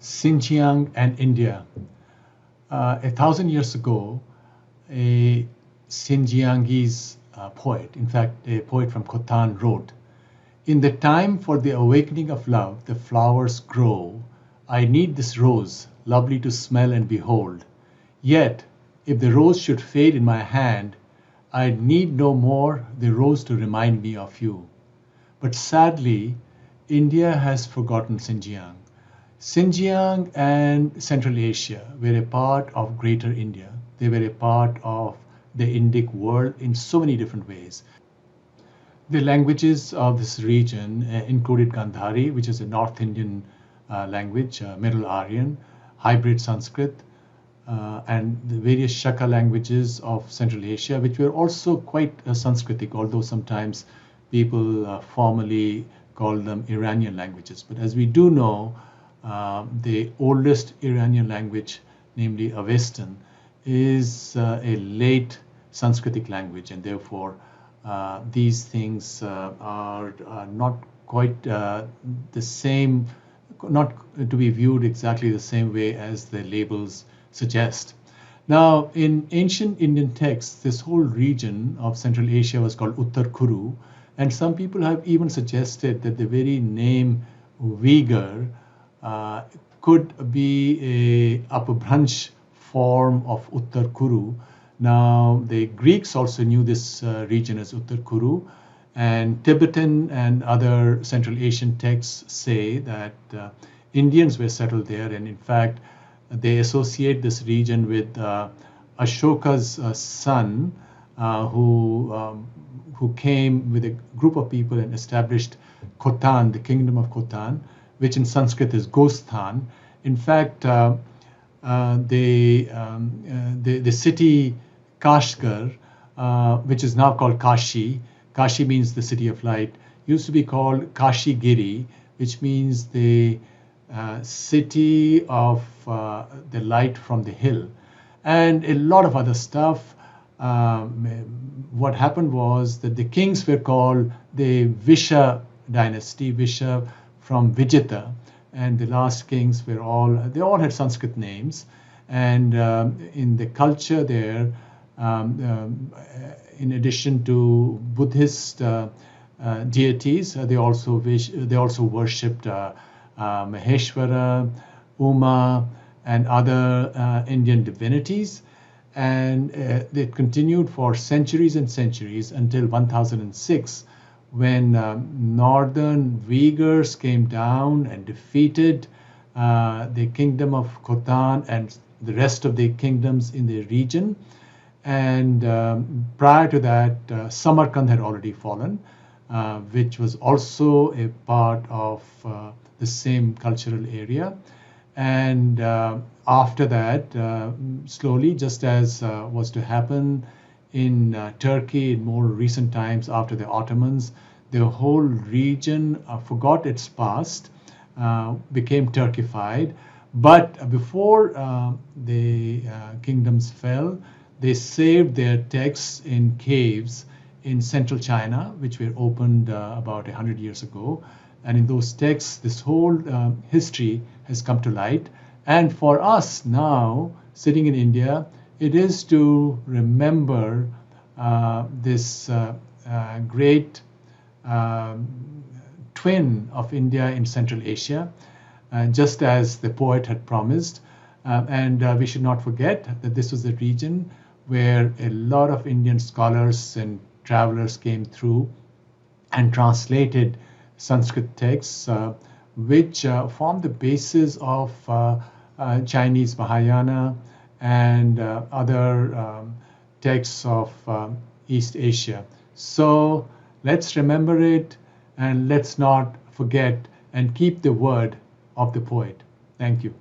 Xinjiang and India. 1,000 years ago, a Xinjiangese poet, in fact, a poet from Khotan, wrote, "In the time for the awakening of love, the flowers grow. I need this rose, lovely to smell and behold. Yet, if the rose should fade in my hand, I need no more the rose to remind me of you." But sadly, India has forgotten Xinjiang. Xinjiang and Central Asia were a part of Greater India. They were a part of the Indic world in so many different ways. The languages of this region included Gandhari, which is a North Indian language, Middle Aryan, hybrid Sanskrit, and the various Shaka languages of Central Asia, which were also quite Sanskritic, although sometimes people formally call them Iranian languages. But as we do know, the oldest Iranian language, namely Avestan, is a late Sanskritic language, and therefore these things are not quite the same, not to be viewed exactly the same way as the labels suggest. Now, in ancient Indian texts, this whole region of Central Asia was called Uttarakuru, and some people have even suggested that the very name Uyghur could be a upper-branch form of Uttarakuru. Now, the Greeks also knew this region as Uttarakuru, and Tibetan and other Central Asian texts say that Indians were settled there, and in fact, they associate this region with Ashoka's son, who came with a group of people and established Khotan, the kingdom of Khotan, which in Sanskrit is Gosthan. In fact, the city Kashgar, which is now called Kashi, Kashi means the city of light, used to be called Kashi Giri, which means the city of the light from the hill, and a lot of other stuff. What happened was that the kings were called the Visha dynasty, Visha from Vijita, and the last kings were they all had Sanskrit names, and in the culture there, in addition to Buddhist deities, they also worshipped Maheshwara, Uma, and other Indian divinities. And they continued for centuries and centuries until 1006, when northern Uyghurs came down and defeated the kingdom of Khotan and the rest of the kingdoms in the region. And prior to that, Samarkand had already fallen, which was also a part of the same cultural area. And after that, slowly, just as was to happen in Turkey in more recent times after the Ottomans, the whole region forgot its past, became Turkified. But before the kingdoms fell, they saved their texts in caves in central China, which were opened about 100 years ago. And in those texts, this whole history has come to light. And for us now, sitting in India, it is to remember this great twin of India in Central Asia, just as the poet had promised. And we should not forget that this was a region where a lot of Indian scholars and travelers came through and translated Sanskrit texts, which form the basis of Chinese Mahayana and other texts of East Asia. So let's remember it, and let's not forget, and keep the word of the poet. Thank you.